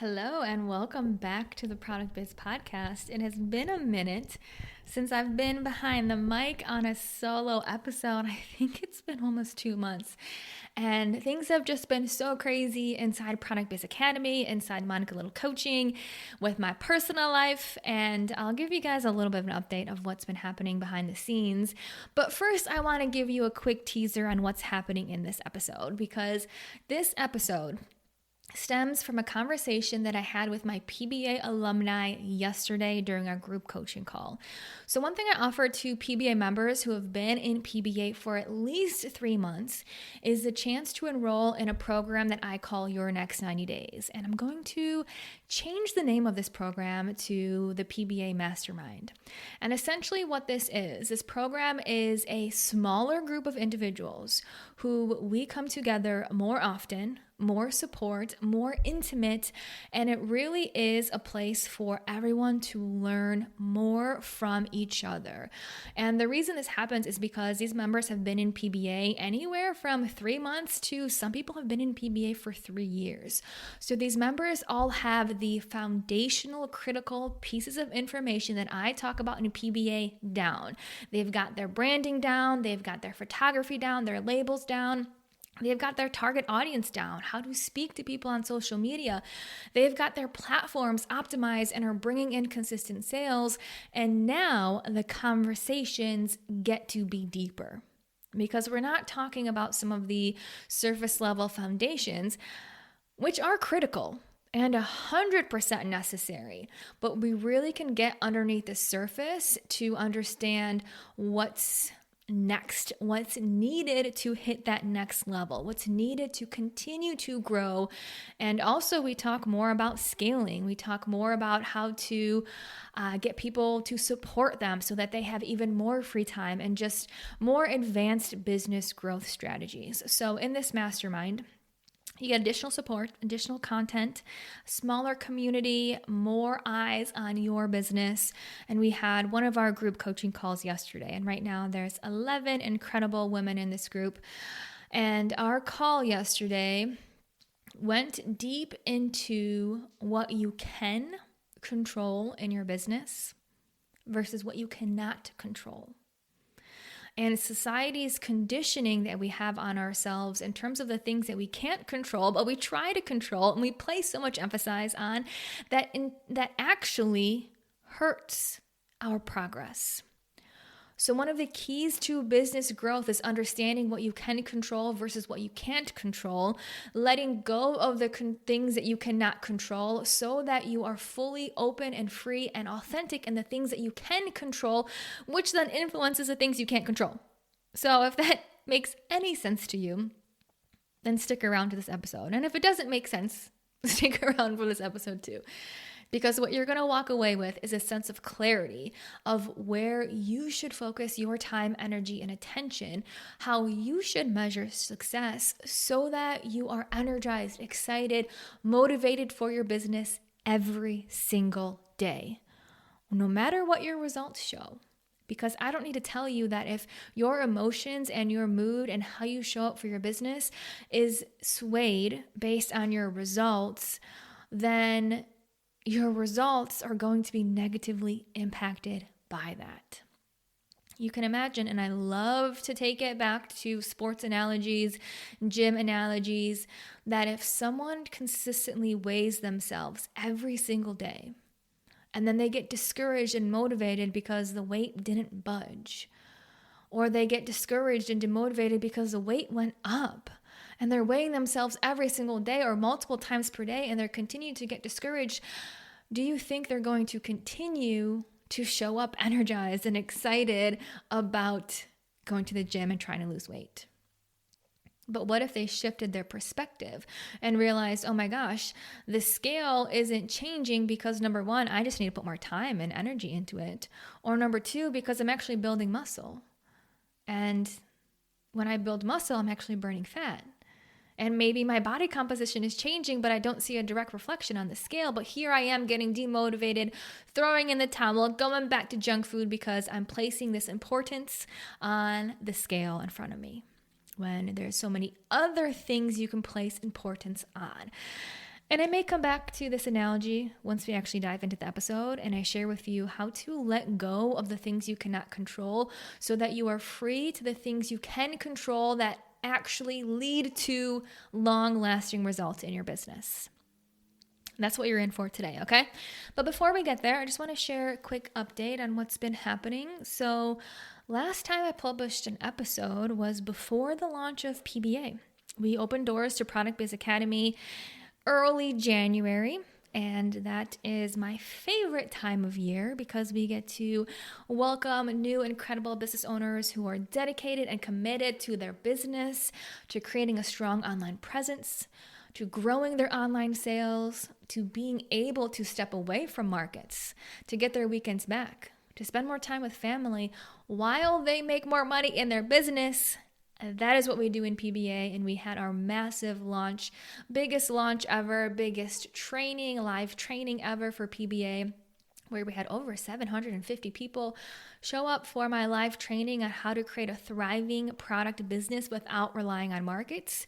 Hello and welcome back to the Product Biz Podcast. It has been a minute since I've been behind the mic on a solo episode. I think it's been almost 2 months. And things have just been so crazy inside Product Biz Academy, inside Monica Little Coaching, with my personal life. And I'll give you guys a little bit of an update of what's been happening behind the scenes. But first, I want to give you a quick teaser on what's happening in this episode, because this episode stems from a conversation that I had with my PBA alumni yesterday during our group coaching call. So one thing I offer to PBA members who have been in PBA for at least 3 months is the chance to enroll in a program that I call Your Next 90 Days. And I'm going to change the name of this program to the PBA Mastermind. And essentially what this program is a smaller group of individuals who we come together more often, more support, more intimate, and it really is a place for everyone to learn more from each other. And the reason this happens is because these members have been in PBA anywhere from 3 months to some people have been in PBA for 3 years. So these members all have the foundational critical pieces of information that I talk about in PBA down. They've got their branding down, they've got their photography down, their labels down. They've got their target audience down, how to speak to people on social media. They've got their platforms optimized and are bringing in consistent sales. And now the conversations get to be deeper because we're not talking about some of the surface level foundations, which are critical and 100% necessary. But we really can get underneath the surface to understand what's next, what's needed to hit that next level, what's needed to continue to grow. And also we talk more about scaling. We talk more about how to get people to support them so that they have even more free time and just more advanced business growth strategies. So in this mastermind, you get additional support, additional content, smaller community, more eyes on your business. And we had one of our group coaching calls yesterday. And right now there's 11 incredible women in this group. And our call yesterday went deep into what you can control in your business versus what you cannot control. And society's conditioning that we have on ourselves in terms of the things that we can't control, but we try to control, and we place so much emphasis on that actually hurts our progress. So one of the keys to business growth is understanding what you can control versus what you can't control, letting go of the things that you cannot control so that you are fully open and free and authentic in the things that you can control, which then influences the things you can't control. So if that makes any sense to you, then stick around to this episode. And if it doesn't make sense, stick around for this episode too. Because what you're going to walk away with is a sense of clarity of where you should focus your time, energy, and attention, how you should measure success so that you are energized, excited, motivated for your business every single day, no matter what your results show. Because I don't need to tell you that if your emotions and your mood and how you show up for your business is swayed based on your results, then your results are going to be negatively impacted by that. You can imagine, and I love to take it back to sports analogies, gym analogies, that if someone consistently weighs themselves every single day, and then they get discouraged and motivated because the weight didn't budge, or they get discouraged and demotivated because the weight went up, and they're weighing themselves every single day or multiple times per day, and they're continuing to get discouraged, do you think they're going to continue to show up energized and excited about going to the gym and trying to lose weight? But what if they shifted their perspective and realized, oh my gosh, the scale isn't changing because number one, I just need to put more time and energy into it. Or number two, because I'm actually building muscle. And when I build muscle, I'm actually burning fat. And maybe my body composition is changing, but I don't see a direct reflection on the scale. But here I am getting demotivated, throwing in the towel, going back to junk food because I'm placing this importance on the scale in front of me when there's so many other things you can place importance on. And I may come back to this analogy once we actually dive into the episode and I share with you how to let go of the things you cannot control so that you are free to the things you can control that actually lead to long-lasting results in your business. That's what you're in for today, okay? But before we get there, I just want to share a quick update on what's been happening. So last time I published an episode was before the launch of PBA. We opened doors to Product Biz Academy early January, and that is my favorite time of year because we get to welcome new incredible business owners who are dedicated and committed to their business, to creating a strong online presence, to growing their online sales, to being able to step away from markets, to get their weekends back, to spend more time with family while they make more money in their business. And that is what we do in PBA, and we had our massive launch, biggest launch ever, biggest training, live training ever for PBA, where we had over 750 people show up for my live training on how to create a thriving product business without relying on markets.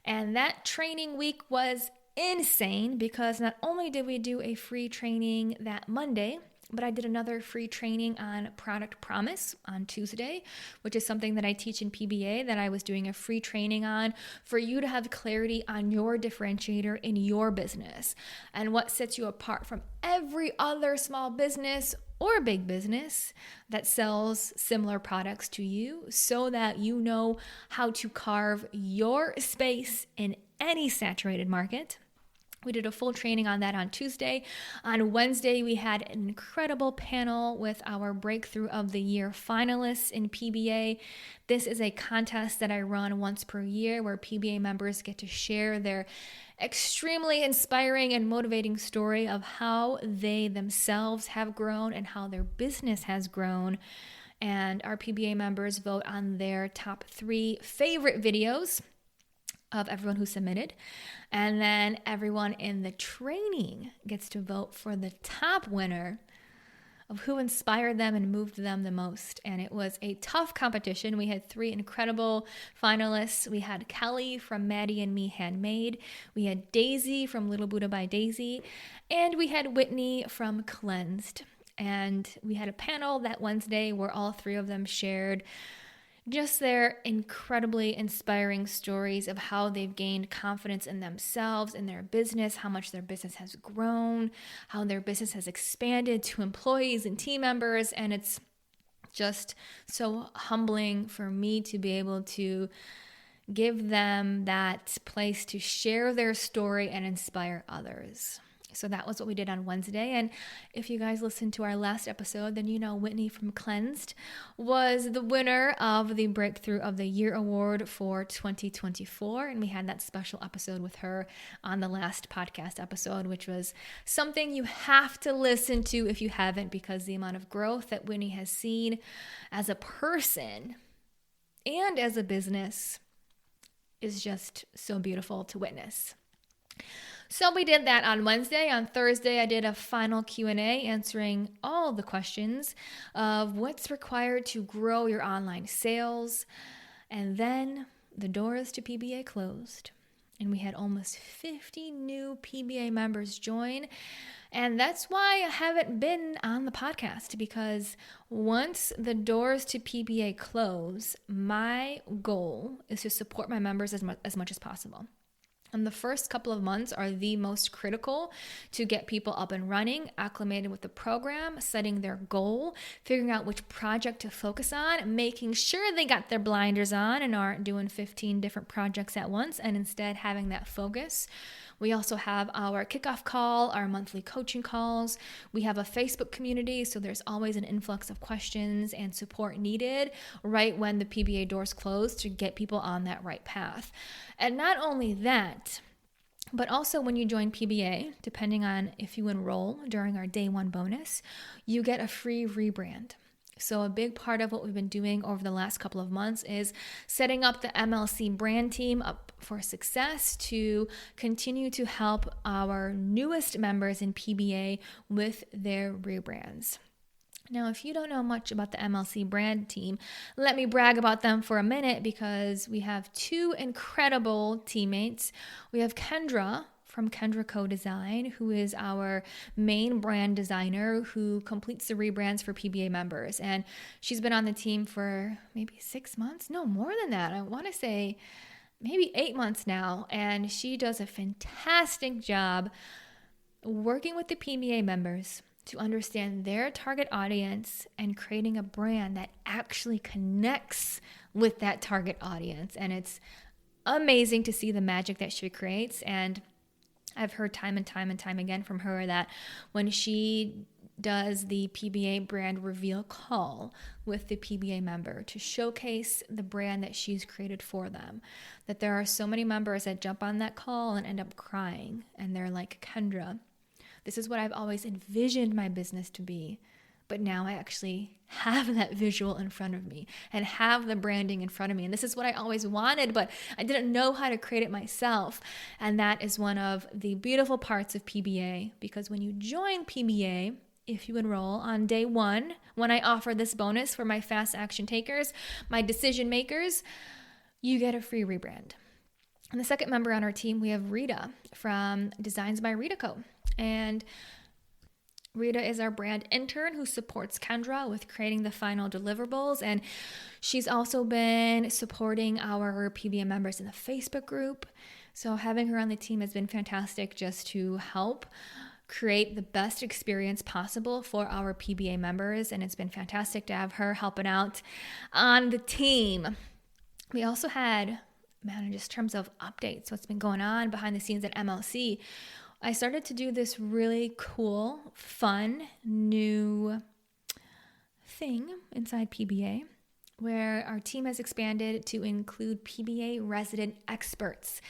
And that training week was insane because not only did we do a free training that Monday, but I did another free training on product promise on Tuesday, which is something that I teach in PBA that I was doing a free training on for you to have clarity on your differentiator in your business and what sets you apart from every other small business or big business that sells similar products to you so that you know how to carve your space in any saturated market. We did a full training on that on Tuesday. On Wednesday, we had an incredible panel with our Breakthrough of the Year finalists in PBA. This is a contest that I run once per year where PBA members get to share their extremely inspiring and motivating story of how they themselves have grown and how their business has grown. And our PBA members vote on their top 3 favorite videos of everyone who submitted. And then everyone in the training gets to vote for the top winner of who inspired them and moved them the most. And it was a tough competition. We had 3 incredible finalists. We had Kelly from Maddie and Me Handmade. We had Daisy from Little Buddha by Daisy. And we had Whitney from Cleansed. And we had a panel that Wednesday where all 3 of them shared just their incredibly inspiring stories of how they've gained confidence in themselves, in their business, how much their business has grown, how their business has expanded to employees and team members. And it's just so humbling for me to be able to give them that place to share their story and inspire others. So that was what we did on Wednesday. And if you guys listened to our last episode, then you know Whitney from Cleansed was the winner of the Breakthrough of the Year Award for 2024. And we had that special episode with her on the last podcast episode, which was something you have to listen to if you haven't, because the amount of growth that Whitney has seen as a person and as a business is just so beautiful to witness. So we did that on Wednesday. On Thursday, I did a final Q&A answering all the questions of what's required to grow your online sales. And then the doors to PBA closed. And we had almost 50 new PBA members join. And that's why I haven't been on the podcast, because once the doors to PBA close, my goal is to support my members as much as possible. And the first couple of months are the most critical to get people up and running, acclimated with the program, setting their goal, figuring out which project to focus on, making sure they got their blinders on and aren't doing 15 different projects at once, and instead having that focus. We also have our kickoff call, our monthly coaching calls. We have a Facebook community, so there's always an influx of questions and support needed right when the PBA doors close to get people on that right path. And not only that, but also when you join PBA, depending on if you enroll during our day 1 bonus, you get a free rebrand. So a big part of what we've been doing over the last couple of months is setting up the MLC brand team up for success to continue to help our newest members in PBA with their rebrands. Now, if you don't know much about the MLC brand team, let me brag about them for a minute, because we have 2 incredible teammates. We have Kendra from Kendra Co-Design, who is our main brand designer who completes the rebrands for PBA members. And she's been on the team for maybe 6 months. No, more than that. I want to say maybe 8 months now. And she does a fantastic job working with the PBA members to understand their target audience and creating a brand that actually connects with that target audience. And it's amazing to see the magic that she creates. And I've heard time and time again from her that when she does the PBA brand reveal call with the PBA member to showcase the brand that she's created for them, that there are so many members that jump on that call and end up crying. And they're like, Kendra, this is what I've always envisioned my business to be. But now I actually have that visual in front of me and have the branding in front of me. And this is what I always wanted, but I didn't know how to create it myself. And that is one of the beautiful parts of PBA, because when you join PBA, if you enroll on day 1, when I offer this bonus for my fast action takers, my decision makers, you get a free rebrand. And the second member on our team, we have Rita from Designs by Rita Co. And Rita is our brand intern who supports Kendra with creating the final deliverables. And she's also been supporting our PBA members in the Facebook group. So having her on the team has been fantastic just to help create the best experience possible for our PBA members. And it's been fantastic to have her helping out on the team. We also had, in just terms of updates, what's been going on behind the scenes at MLC, I started to do this really cool, fun, new thing inside PBA where our team has expanded to include PBA resident experts.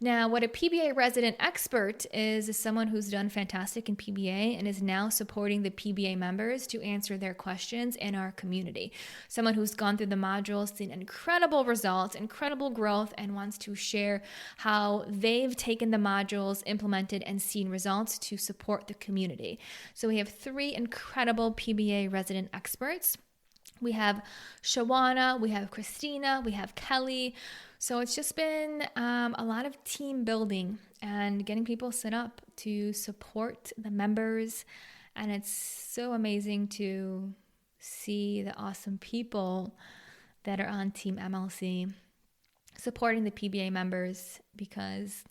Now, what a PBA resident expert is someone who's done fantastic in PBA and is now supporting the PBA members to answer their questions in our community. Someone who's gone through the modules, seen incredible results, incredible growth, and wants to share how they've taken the modules, implemented, and seen results to support the community. So we have 3 incredible PBA resident experts. We have Shawana, we have Christina, we have Kelly. So it's just been a lot of team building and getting people set up to support the members. And it's so amazing to see the awesome people that are on Team MLC supporting the PBA members, because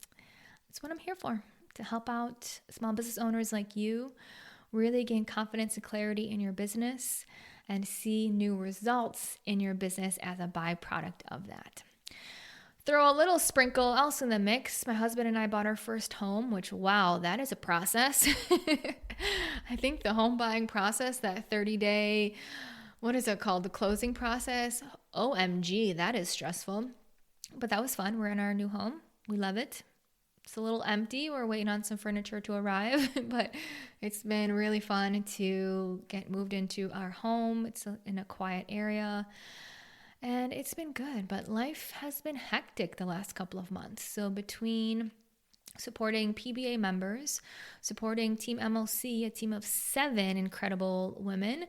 it's what I'm here for, to help out small business owners like you really gain confidence and clarity in your business and see new results in your business as a byproduct of that. Throw a little sprinkle else in the mix. My husband and I bought our first home, which, wow, that is a process. I think the home buying process, that 30-day, what is it called? The closing process. OMG, that is stressful. But that was fun. We're in our new home. We love it. It's a little empty. We're waiting on some furniture to arrive, but it's been really fun to get moved into our home. It's in a quiet area. And it's been good, but life has been hectic the last couple of months. So between supporting PBA members, supporting Team MLC, a team of 7 incredible women,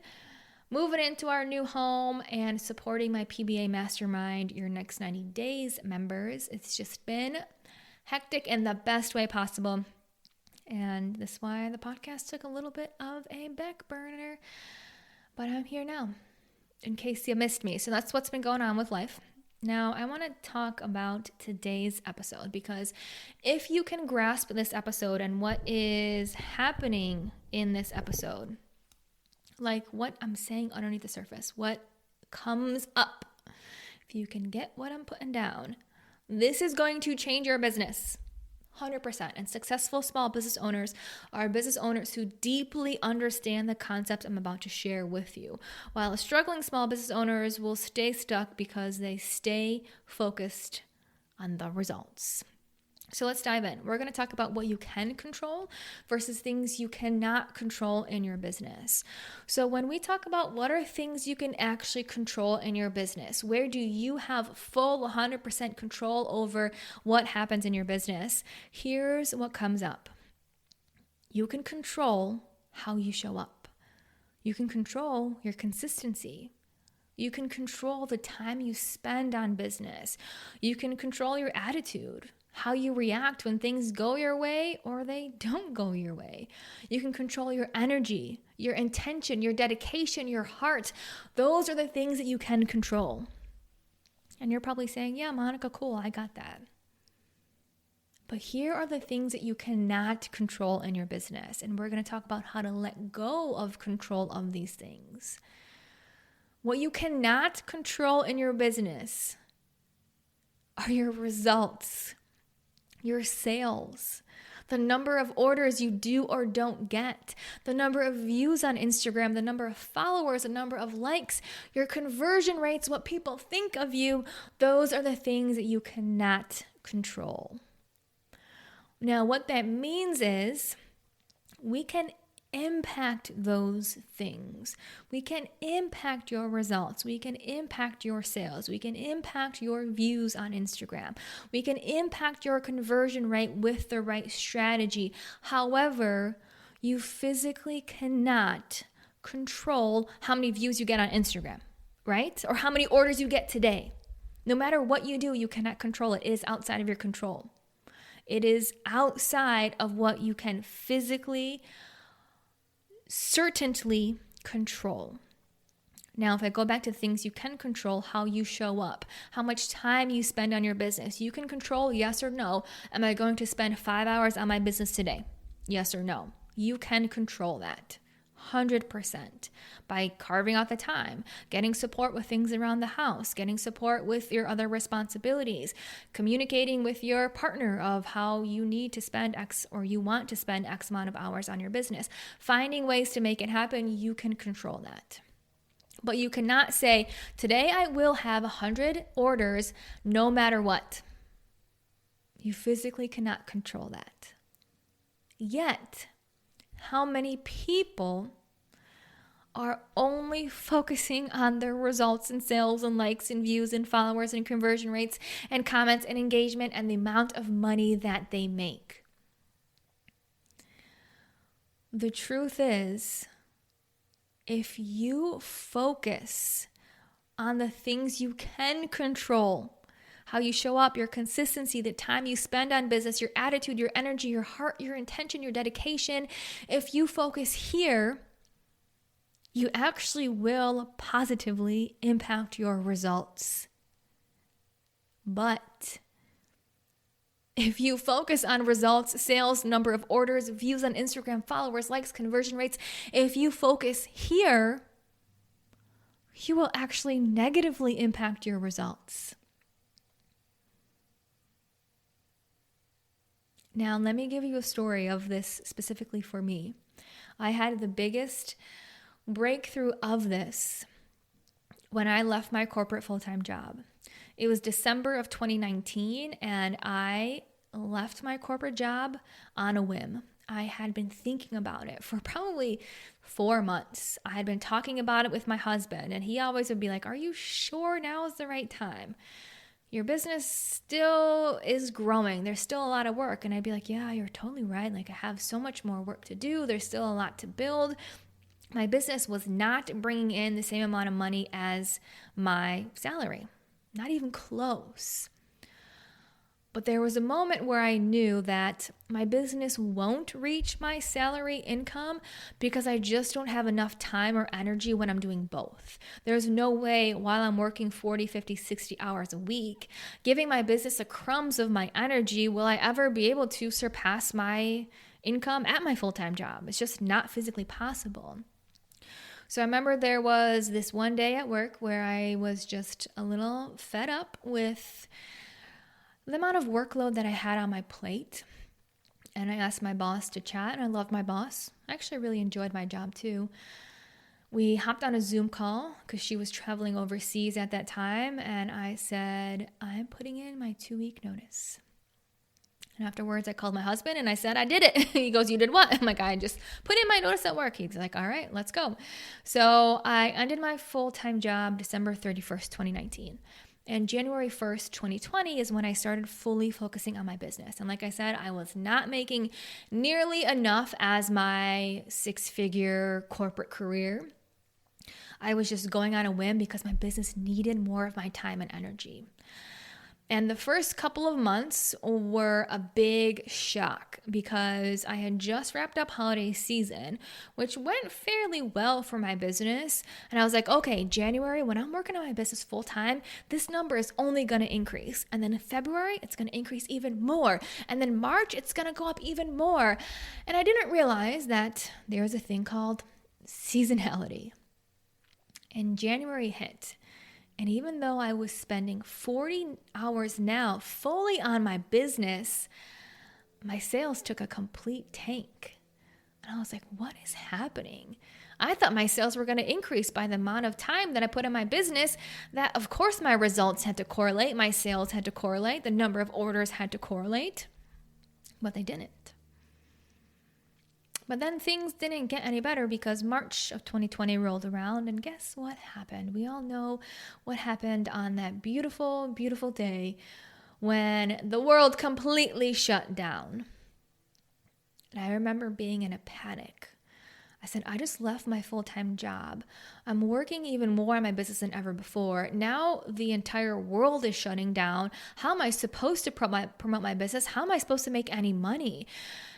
moving into our new home, and supporting my PBA Mastermind, Your Next 90 Days members, it's just been hectic in the best way possible. And that's why the podcast took a little bit of a back burner, but I'm here now, in case you missed me. So that's what's been going on with life. Now, I want to talk about today's episode, because if you can grasp this episode and what is happening in this episode, like what I'm saying underneath the surface, what comes up, if you can get what I'm putting down, this is going to change your business. 100%. And successful small business owners are business owners who deeply understand the concepts I'm about to share with you, while struggling small business owners will stay stuck because they stay focused on the results. So let's dive in. We're going to talk about what you can control versus things you cannot control in your business. So when we talk about what are things you can actually control in your business, where do you have full 100% control over what happens in your business? Here's what comes up. You can control how you show up. You can control your consistency. You can control the time you spend on business. You can control your attitude. how you react when things go your way or they don't go your way. You can control your energy, your intention, your dedication, your heart. Those are the things that you can control. And you're probably saying, yeah, Monica, cool, I got that. But here are the things that you cannot control in your business. And we're going to talk about how to let go of control of these things. What you cannot control in your business are your results, your sales, the number of orders you do or don't get, the number of views on Instagram, the number of followers, the number of likes, your conversion rates, what people think of you. Those are the things that you cannot control. Now, what that means is we can impact those things. We can impact your results. We can impact your sales. We can impact your views on Instagram. We can impact your conversion rate with the right strategy. However, you physically cannot control how many views you get on Instagram, right? Or how many orders you get today. No matter what you do, you cannot control it. It is outside of your control. It is outside of what you can physically, certainly control. Now, if I go back to things you can control, how you show up, how much time you spend on your business, you can control yes or no. Am I going to spend 5 hours on my business today? Yes or no. You can control that. 100% by carving out the time, getting support with things around the house, getting support with your other responsibilities, communicating with your partner of how you need to spend X or you want to spend X amount of hours on your business, finding ways to make it happen. You can control that. But you cannot say, today I will have 100 orders no matter what. You physically cannot control that. Yet, how many people are only focusing on their results and sales and likes and views and followers and conversion rates and comments and engagement and the amount of money that they make? The truth is, if you focus on the things you can control, how you show up, your consistency, the time you spend on business, your attitude, your energy, your heart, your intention, your dedication. If you focus here, you actually will positively impact your results. But if you focus on results, sales, number of orders, views on Instagram, followers, likes, conversion rates, if you focus here, you will actually negatively impact your results. Now, let me give you a story of this specifically for me. I had the biggest breakthrough of this when I left my corporate full-time job. It was December of 2019, and I left my corporate job on a whim. I had been thinking about it for probably 4 months. I had been talking about it with my husband, and he always would be like, "Are you sure now is the right time? Your business still is growing. There's still a lot of work." And I'd be like, "Yeah, you're totally right. Like, I have so much more work to do. There's still a lot to build." My business was not bringing in the same amount of money as my salary, not even close. But there was a moment where I knew that my business won't reach my salary income because I just don't have enough time or energy when I'm doing both. There's no way while I'm working 40, 50, 60 hours a week, giving my business the crumbs of my energy, will I ever be able to surpass my income at my full-time job. It's just not physically possible. So I remember there was this one day at work where I was just a little fed up with the amount of workload that I had on my plate. And I asked my boss to chat, and I love my boss. I actually really enjoyed my job too. We hopped on a Zoom call because she was traveling overseas at that time. And I said, "I'm putting in my 2-week notice." And afterwards, I called my husband and I said, "I did it." He goes, "You did what?" I'm like, "I just put in my notice at work." He's like, "All right, let's go." So I ended my full-time job December 31st, 2019. And January 1st, 2020 is when I started fully focusing on my business. And like I said, I was not making nearly enough as my 6-figure corporate career. I was just going on a whim because my business needed more of my time and energy. And the first couple of months were a big shock because I had just wrapped up holiday season, which went fairly well for my business. And I was like, okay, January, when I'm working on my business full time, this number is only going to increase. And then in February, it's going to increase even more. And then March, it's going to go up even more. And I didn't realize that there's a thing called seasonality. And January hit. And even though I was spending 40 hours now fully on my business, my sales took a complete tank. And I was like, what is happening? I thought my sales were going to increase by the amount of time that I put in my business. That, of course, my results had to correlate. My sales had to correlate. The number of orders had to correlate. But they didn't. But then things didn't get any better because March of 2020 rolled around, and guess what happened? We all know what happened on that beautiful, beautiful day when the world completely shut down. And I remember being in a panic. I said, I just left my full-time job. I'm working even more on my business than ever before. Now the entire world is shutting down. How am I supposed to promote my business? How am I supposed to make any money?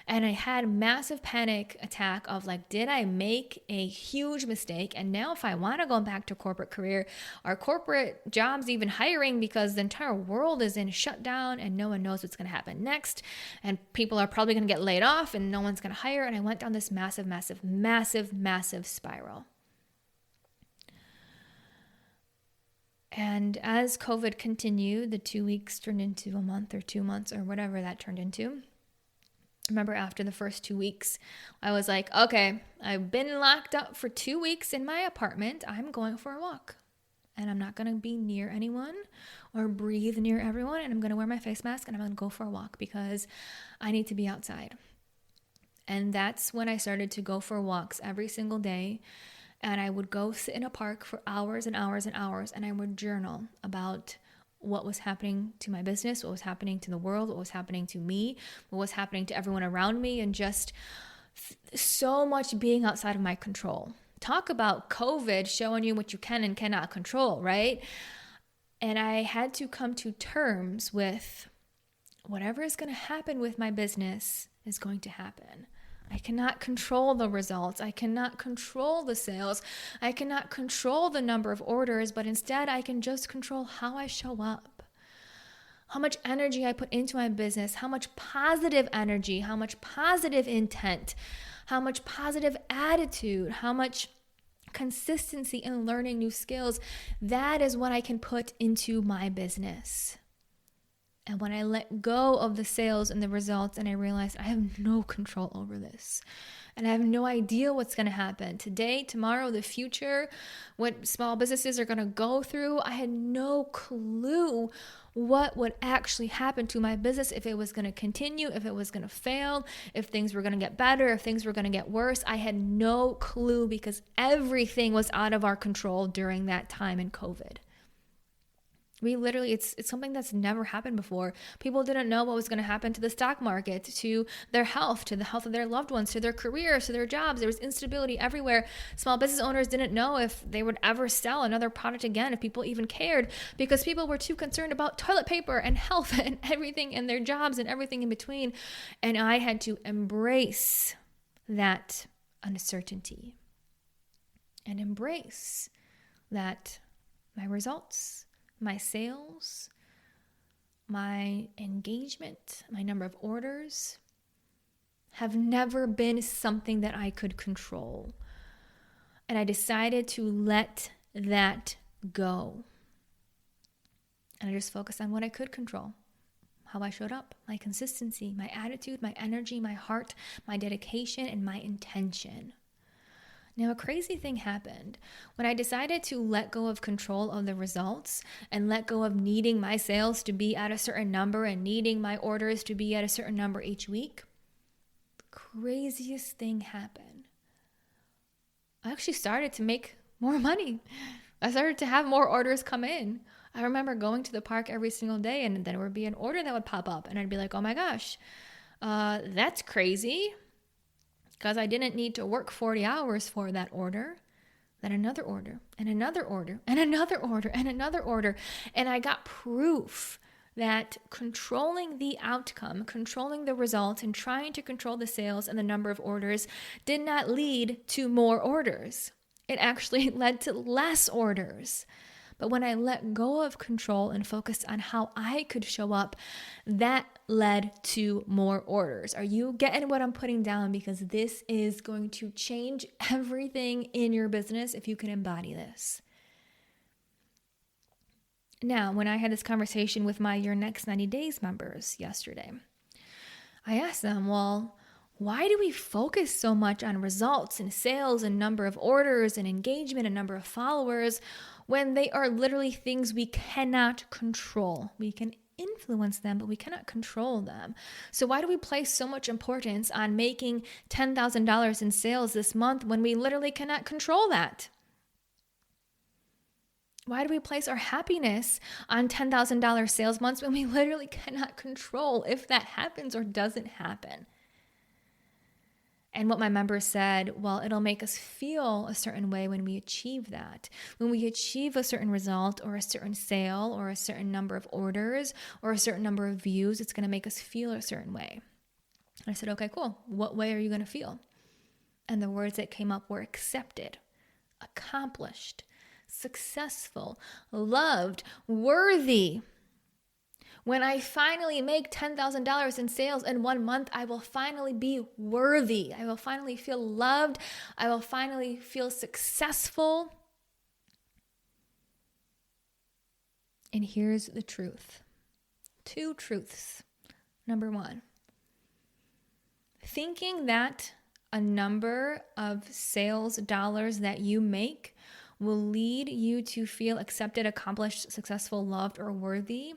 And I had a massive panic attack of like, did I make a huge mistake? And now if I want to go back to corporate career, are corporate jobs even hiring because the entire world is in shutdown and no one knows what's going to happen next. And people are probably going to get laid off and no one's going to hire. And I went down this massive spiral. And as COVID continued, the 2 weeks turned into a month or 2 months or whatever that turned into. Remember after the first 2 weeks, I was like, okay, I've been locked up for 2 weeks in my apartment. I'm going for a walk. And I'm not going to be near anyone or breathe near everyone. And I'm going to wear my face mask and I'm going to go for a walk because I need to be outside. And that's when I started to go for walks every single day. And I would go sit in a park for hours and hours and hours. And I would journal about what was happening to my business, what was happening to the world, what was happening to me, what was happening to everyone around me, and just so much being outside of my control. Talk about COVID showing you what you can and cannot control, right? And I had to come to terms with whatever is going to happen with my business is going to happen. I cannot control the results. I cannot control the sales. I cannot control the number of orders, but instead I can just control how I show up, how much energy I put into my business, how much positive energy, how much positive intent, how much positive attitude, how much consistency in learning new skills. That is what I can put into my business. And when I let go of the sales and the results and I realized I have no control over this and I have no idea what's going to happen today, tomorrow, the future, what small businesses are going to go through, I had no clue what would actually happen to my business, if it was going to continue, if it was going to fail, if things were going to get better, if things were going to get worse. I had no clue because everything was out of our control during that time in COVID. We literally, it's something that's never happened before. People didn't know what was going to happen to the stock market, to their health, to the health of their loved ones, to their careers, to their jobs. There was instability everywhere. Small business owners didn't know if they would ever sell another product again, if people even cared, because people were too concerned about toilet paper and health and everything in their jobs and everything in between. And I had to embrace that uncertainty and embrace that my results, my sales, my engagement, my number of orders have never been something that I could control. And I decided to let that go. And I just focused on what I could control, how I showed up, my consistency, my attitude, my energy, my heart, my dedication, and my intention. Now, a crazy thing happened. When I decided to let go of control of the results and let go of needing my sales to be at a certain number and needing my orders to be at a certain number each week, the craziest thing happened. I actually started to make more money. I started to have more orders come in. I remember going to the park every single day and there would be an order that would pop up and I'd be like, oh my gosh, that's crazy. Because I didn't need to work 40 hours for that order, then another order, and another order, and another order, and another order. And I got proof that controlling the outcome, controlling the result, and trying to control the sales and the number of orders did not lead to more orders. It actually led to less orders. But when I let go of control and focused on how I could show up, that led to more orders. Are you getting what I'm putting down? Because this is going to change everything in your business if you can embody this. Now, when I had this conversation with my Your Next 90 Days members yesterday, I asked them, well, why do we focus so much on results and sales and number of orders and engagement and number of followers when they are literally things we cannot control? We can influence them, but we cannot control them. So why do we place so much importance on making $10,000 in sales this month when we literally cannot control that? Why do we place our happiness on $10,000 sales months when we literally cannot control if that happens or doesn't happen? And what my members said, well, it'll make us feel a certain way when we achieve that. When we achieve a certain result or a certain sale or a certain number of orders or a certain number of views, it's going to make us feel a certain way. And I said, okay, cool. What way are you going to feel? And the words that came up were accepted, accomplished, successful, loved, worthy. When I finally make $10,000 in sales in 1 month, I will finally be worthy. I will finally feel loved. I will finally feel successful. And here's the truth. 2 truths. Number 1, thinking that a number of sales dollars that you make will lead you to feel accepted, accomplished, successful, loved, or worthy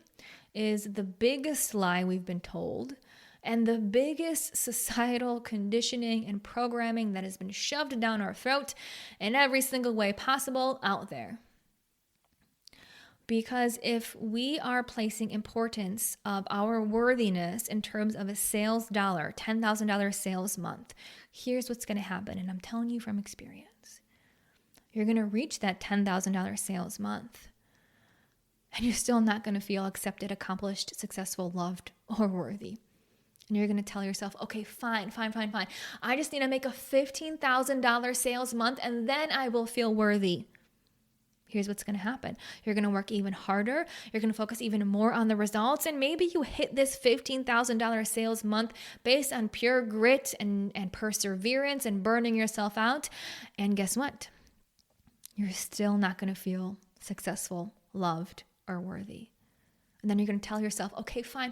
is the biggest lie we've been told and the biggest societal conditioning and programming that has been shoved down our throat in every single way possible out there. Because if we are placing importance of our worthiness in terms of a sales dollar, $10,000 sales month, here's what's going to happen. And I'm telling you from experience. You're going to reach that $10,000 sales month. And you're still not going to feel accepted, accomplished, successful, loved, or worthy. And you're going to tell yourself, okay, fine. I just need to make a $15,000 sales month and then I will feel worthy. Here's what's going to happen. You're going to work even harder. You're going to focus even more on the results. And maybe you hit this $15,000 sales month based on pure grit and perseverance and burning yourself out. And guess what? You're still not going to feel successful, loved, or worthy. And then you're going to tell yourself, okay, fine.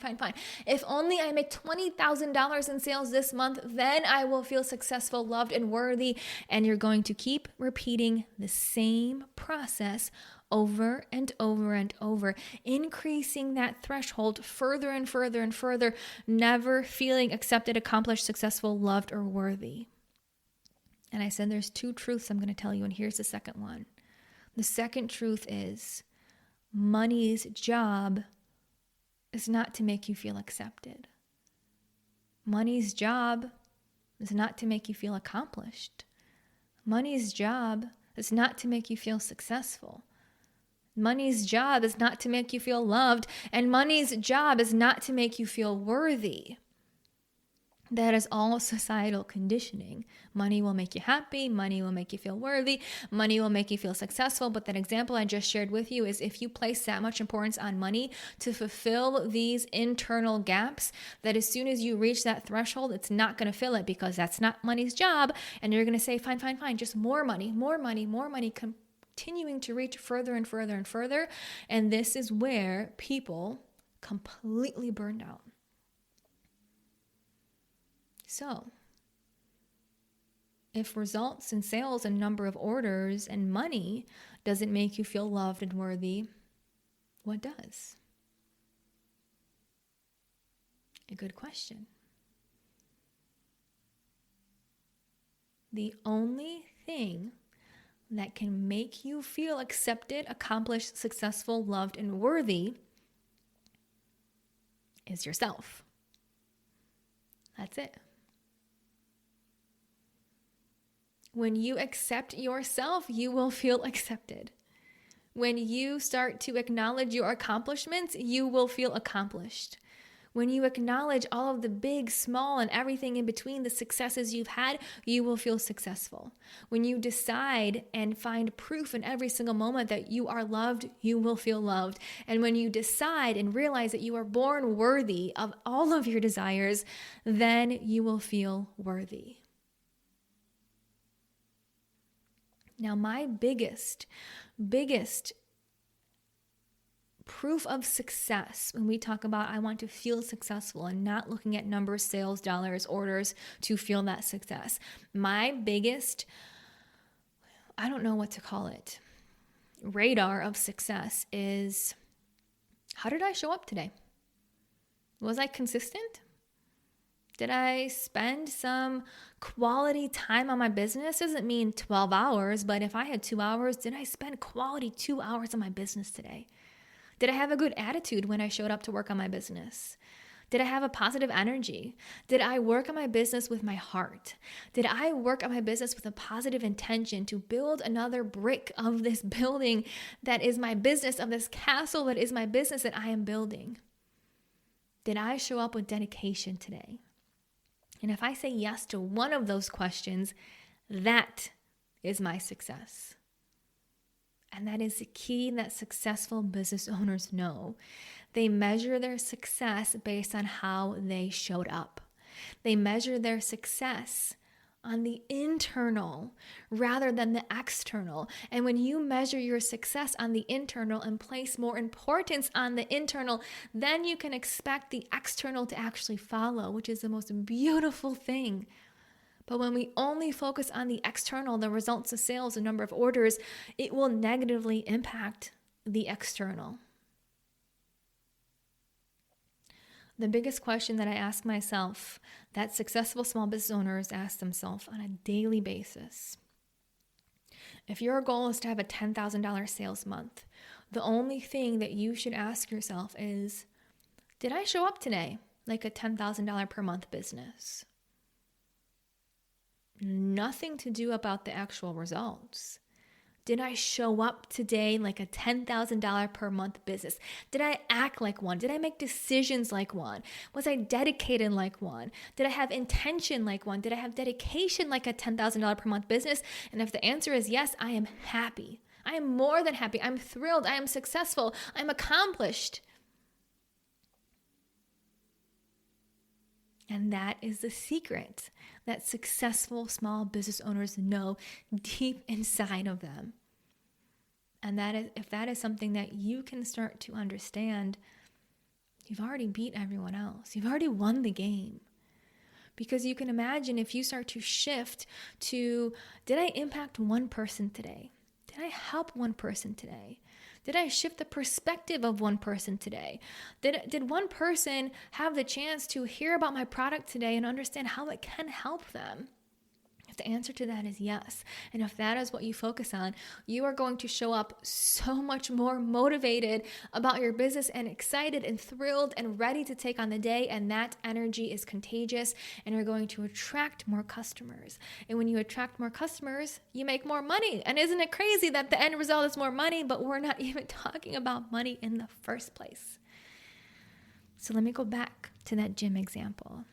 If only I make $20,000 in sales this month, then I will feel successful, loved, and worthy. And you're going to keep repeating the same process over and over and over, increasing that threshold further and further and further, never feeling accepted, accomplished, successful, loved, or worthy. And I said, there's 2 truths I'm going to tell you, and here's the second one. The second truth is money's job is not to make you feel accepted. Money's job is not to make you feel accomplished. Money's job is not to make you feel successful. Money's job is not to make you feel loved, and money's job is not to make you feel worthy. That is all societal conditioning. Money will make you happy. Money will make you feel worthy. Money will make you feel successful. But that example I just shared with you is if you place that much importance on money to fulfill these internal gaps, that as soon as you reach that threshold, it's not going to fill it because that's not money's job. And you're going to say, fine, just more money, continuing to reach further and further and further. And this is where people completely burned out. So, if results and sales and number of orders and money doesn't make you feel loved and worthy, what does? A good question. The only thing that can make you feel accepted, accomplished, successful, loved, and worthy is yourself. That's it. When you accept yourself, you will feel accepted. When you start to acknowledge your accomplishments, you will feel accomplished. When you acknowledge all of the big, small, and everything in between, the successes you've had, you will feel successful. When you decide and find proof in every single moment that you are loved, you will feel loved. And when you decide and realize that you are born worthy of all of your desires, then you will feel worthy. Now, my biggest proof of success when we talk about I want to feel successful and not looking at numbers, sales, dollars, orders to feel that success. My biggest, I don't know what to call it, radar of success is, how did I show up today? Was I consistent? Did I spend some quality time on my business? Doesn't mean 12 hours, but if I had 2 hours, did I spend quality 2 hours on my business today? Did I have a good attitude when I showed up to work on my business? Did I have a positive energy? Did I work on my business with my heart? Did I work on my business with a positive intention to build another brick of this building that is my business, of this castle that is my business that I am building? Did I show up with dedication today? And if I say yes to one of those questions, that is my success. And that is the key that successful business owners know. They measure their success based on how they showed up. They measure their success on the internal rather than the external. And when you measure your success on the internal and place more importance on the internal, then you can expect the external to actually follow, which is the most beautiful thing. But when we only focus on the external, the results of sales, the number of orders, it will negatively impact the external. The biggest question that I ask myself, that successful small business owners ask themselves on a daily basis, if your goal is to have a $10,000 sales month, the only thing that you should ask yourself is, did I show up today like a $10,000 per month business? Nothing to do about the actual results. Did I show up today like a $10,000 per month business? Did I act like one? Did I make decisions like one? Was I dedicated like one? Did I have intention like one? Did I have dedication like a $10,000 per month business? And if the answer is yes, I am happy. I am more than happy. I'm thrilled. I am successful. I'm accomplished. And that is the secret that successful small business owners know deep inside of them. And that is, if that is something that you can start to understand, you've already beat everyone else. You've already won the game. Because you can imagine if you start to shift to, did I impact one person today? Did I help one person today? Did I shift the perspective of one person today? Did one person have the chance to hear about my product today and understand how it can help them? If the answer to that is yes, and if that is what you focus on, you are going to show up so much more motivated about your business and excited and thrilled and ready to take on the day, and that energy is contagious, and you're going to attract more customers. And when you attract more customers, you make more money. And isn't it crazy that the end result is more money, but we're not even talking about money in the first place? So let me go back to that gym example.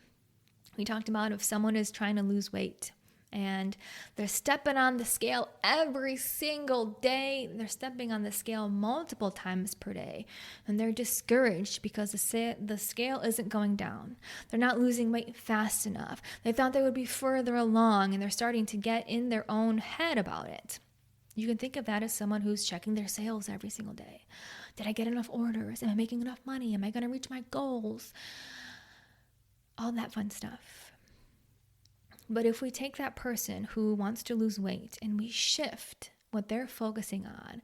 We talked about if someone is trying to lose weight, and they're stepping on the scale every single day. They're stepping on the scale multiple times per day. And they're discouraged because the scale isn't going down. They're not losing weight fast enough. They thought they would be further along, and they're starting to get in their own head about it. You can think of that as someone who's checking their sales every single day. Did I get enough orders? Am I making enough money? Am I going to reach my goals? All that fun stuff. But if we take that person who wants to lose weight and we shift what they're focusing on,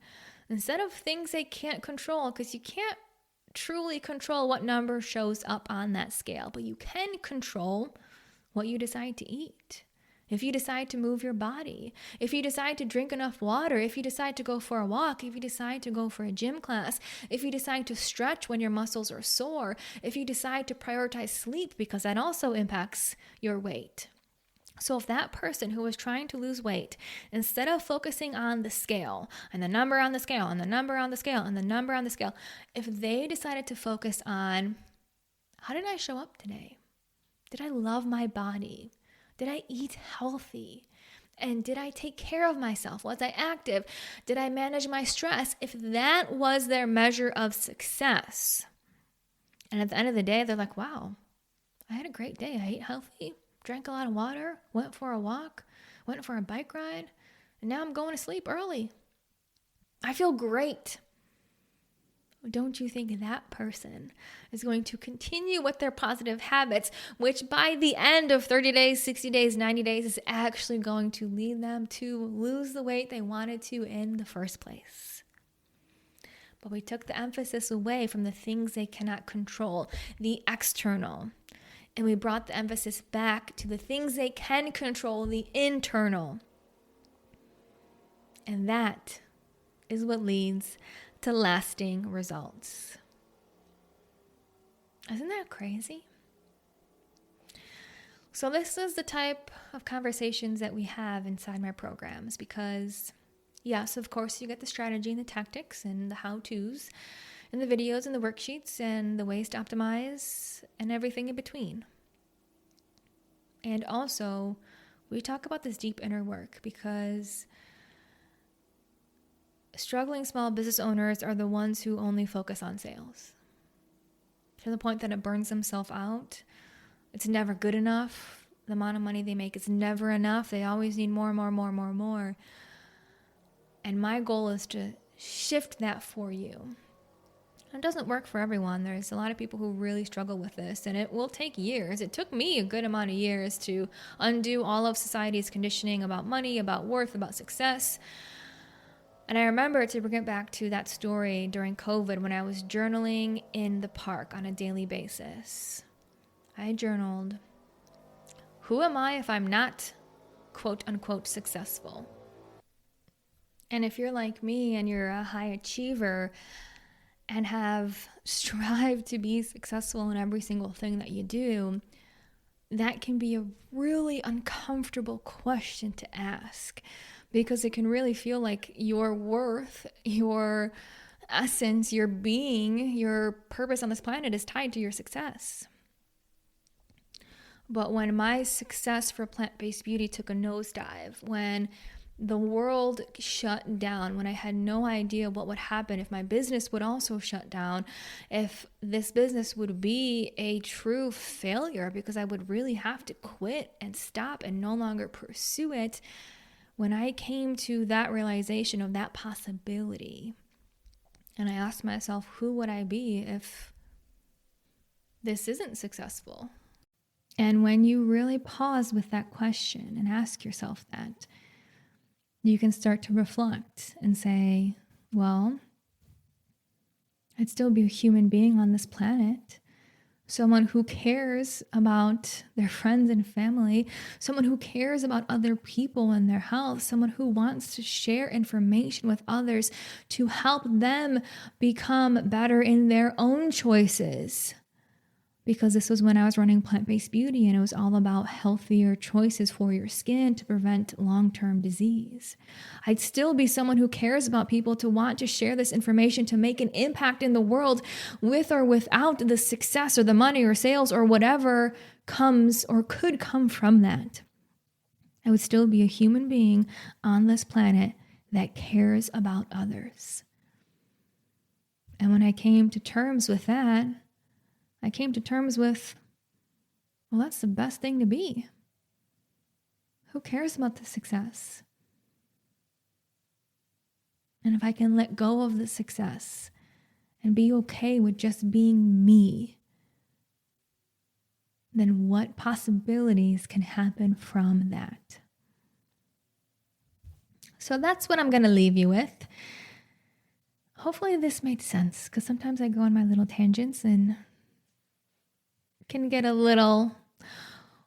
instead of things they can't control, because you can't truly control what number shows up on that scale, but you can control what you decide to eat. If you decide to move your body, if you decide to drink enough water, if you decide to go for a walk, if you decide to go for a gym class, if you decide to stretch when your muscles are sore, if you decide to prioritize sleep, because that also impacts your weight. So if that person who was trying to lose weight, instead of focusing on the scale and the number on the scale and the number on the scale and the number on the scale, if they decided to focus on, how did I show up today? Did I love my body? Did I eat healthy? And did I take care of myself? Was I active? Did I manage my stress? If that was their measure of success, and at the end of the day, they're like, wow, I had a great day. I ate healthy, drank a lot of water, went for a walk, went for a bike ride, and now I'm going to sleep early. I feel great. Don't you think that person is going to continue with their positive habits, which by the end of 30 days, 60 days, 90 days is actually going to lead them to lose the weight they wanted to in the first place? But we took the emphasis away from the things they cannot control, the external, and we brought the emphasis back to the things they can control, the internal. And that is what leads to lasting results. Isn't that crazy? So this is the type of conversations that we have inside my programs because, yes, of course, you get the strategy and the tactics and the how-tos and the videos and the worksheets and the ways to optimize and everything in between. And also, we talk about this deep inner work because struggling small business owners are the ones who only focus on sales to the point that it burns themselves out. It's never good enough. The amount of money they make is never enough. They always need more, more, more, more, more. And my goal is to shift that for you. It doesn't work for everyone. There's a lot of people who really struggle with this, and it will take years. It took me a good amount of years to undo all of society's conditioning about money, about worth, about success. And I remember, to bring it back to that story during COVID when I was journaling in the park on a daily basis. I journaled, who am I if I'm not quote unquote successful? And if you're like me and you're a high achiever and have strived to be successful in every single thing that you do, that can be a really uncomfortable question to ask because it can really feel like your worth, your essence, your being, your purpose on this planet is tied to your success. But when my success for plant-based beauty took a nosedive, when the world shut down, when I had no idea what would happen, if my business would also shut down, if this business would be a true failure because I would really have to quit and stop and no longer pursue it, when I came to that realization of that possibility, and I asked myself, who would I be if this isn't successful? And when you really pause with that question and ask yourself that, you can start to reflect and say, well, I'd still be a human being on this planet, someone who cares about their friends and family, someone who cares about other people and their health, someone who wants to share information with others to help them become better in their own choices. Because this was when I was running plant-based beauty and it was all about healthier choices for your skin to prevent long-term disease. I'd still be someone who cares about people to want to share this information to make an impact in the world with or without the success or the money or sales or whatever comes or could come from that. I would still be a human being on this planet that cares about others. And when I came to terms with that, I came to terms with, well, that's the best thing to be. Who cares about the success? And if I can let go of the success and be okay with just being me, then what possibilities can happen from that? So that's what I'm going to leave you with. Hopefully this made sense, because sometimes I go on my little tangents and can get a little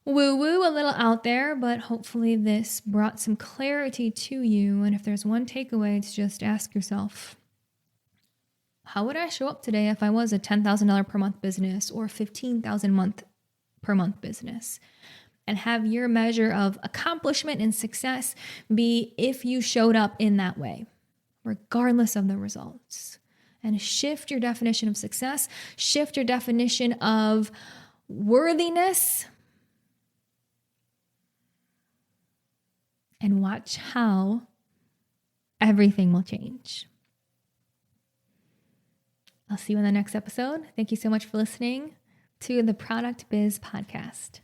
woo-woo, a little out there, but hopefully this brought some clarity to you. And if there's one takeaway, it's just ask yourself, how would I show up today if I was a $10,000 per month business or $15,000 per month business? and have your measure of accomplishment and success be if you showed up in that way, regardless of the results. And shift your definition of success, shift your definition of worthiness, and watch how everything will change. I'll see you in the next episode. Thank you so much for listening to the Product Biz Podcast.